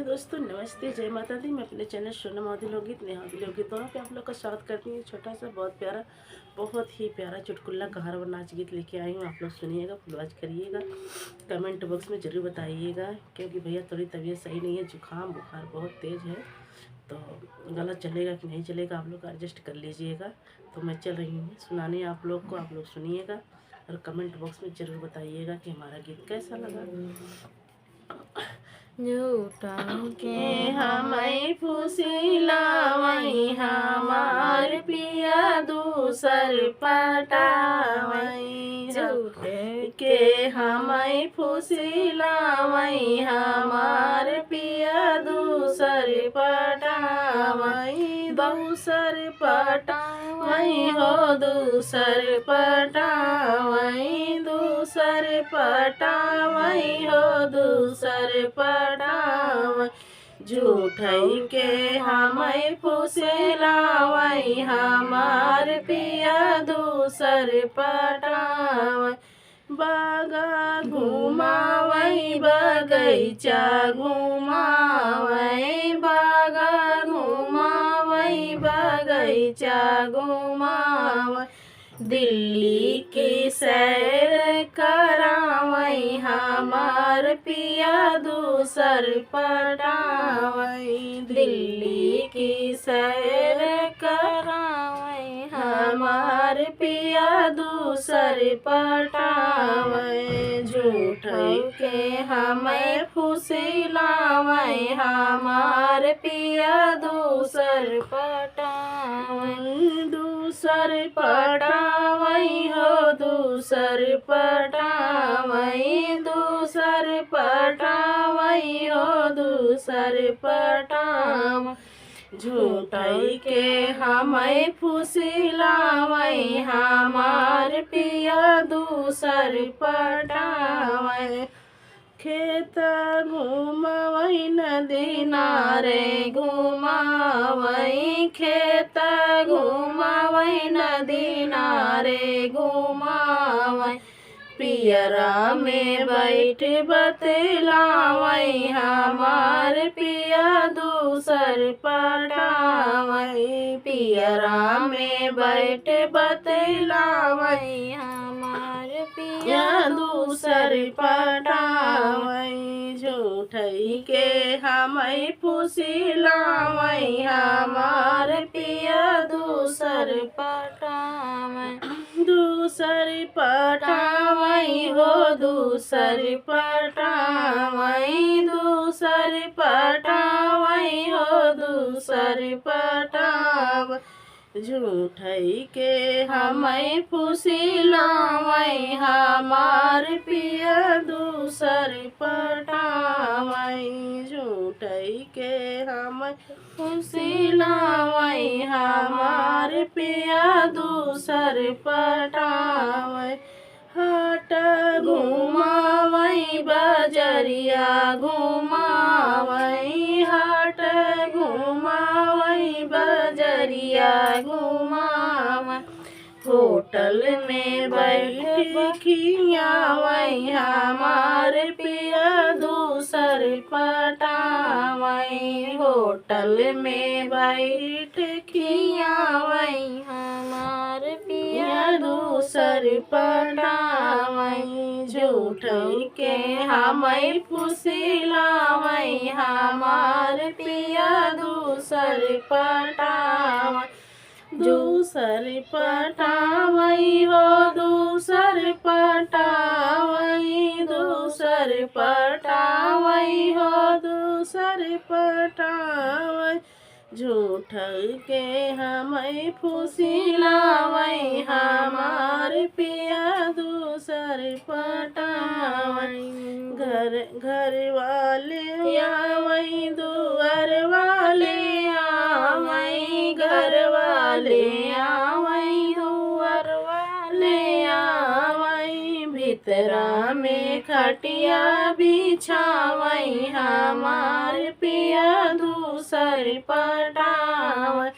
Hello दोस्तों, नमस्ते, जय माता दी। मैं अपने चैनल सोनम मोदी लोकगीत नेहा लोकगीत दोनों पे आप लोग का स्वागत करती हूँ। छोटा सा बहुत ही प्यारा चुटकुला कहार और नाच गीत लेके आई हूँ। आप लोग सुनिएगा, फुलवाज करिएगा, कमेंट बॉक्स में ज़रूर बताइएगा। क्योंकि भैया थोड़ी तबीयत सही नहीं है, जुकाम बुखार बहुत तेज़ है, तो गला चलेगा कि नहीं चलेगा आप लोग एडजस्ट कर लीजिएगा। तो मैं चल रही हूँ सुनाने आप लोग को, आप लोग सुनिएगा और कमेंट बॉक्स में ज़रूर बताइएगा कि हमारा गीत कैसा लगा। झूठा के हमें फुसिलावई हमार पिया दूसर पटावई। झूठे के हमें फुसिलावई हमार पिया दूसर पटावई। दूसर पटावई हो दूसर पटावई। दूसर पटावई हो दूसर पटावई। झूठई के हमें फुसिलावई हमार पिया दूसर पटावई। बागा घुमावई बगैचा घुमावई। बागा घुमावई बगैचा घुमावई। दिल्ली की सैर करावई हमार पिया दूसर पटावई। दिल्ली की सैर करावई हमार पिया दूसर पटावई। झूठई के हमें फुसिलावई हमार पिया दूसर पटावई। दूसर पटावई हो दूसर पटावई। दूसर पटावई हो दूसर पटावई। झूठई के हमें फुसिलावई हमार पिया दूसर पटावई। खेत घुमावई नदी नारे घुमावई। खेत घुमावई नदी नारे घुमावई। पियरा में बैठ बतलावई हमार पिया दूसर पटावई। पियरा में बैठ बतलावई हमार पिया दूसर पटावई। झूठई के हमें फुसिलावई हमार पिया दूसर पटावई। दूसर पटावई हो दूसर पटावई। दूसर पटावई हो दूसर पटावई। झूठई के हमें फुसिलावई हमार पिया दूसर पटावई। झूठई के हमें फुसिलावई हमार पिया दूसर पटावई। हाट घुमावई बजरिया घुमावई। हाट घुमावई बजरिया घुमावई। होटल में बैठ खियावई हमार पिया दूसर पटावई। होटल में बैठ खियावई हमार पिया दूसर पटावई। झूठई के हमें फुसिलावई हमार पिया दूसर पटावई। दूसर पटावई हो दूसर पटावई। दूसर पटावई हो दूसर पटावई। झूठई के हमें फुसिलावई हमार पिया दूसर पटावई। घर वाले आवई दुआर वाले आवई। घर वाले आवई दुआर वाले आवई। भितरा में खटिया बिछावई हमार पिया दूसर पटावई।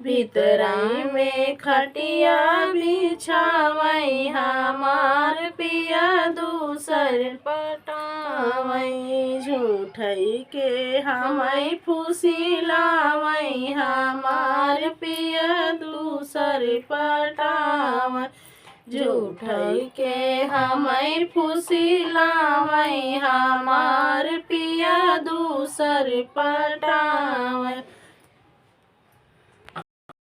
भीतराई में खटिया बिछावई हमार पिया दूसर पटावई झूठई के हमई फुसिलावई हमार पिया दूसर पटावई झूठई के हमई फुसिलावई हमार पिया दूसर पटावई।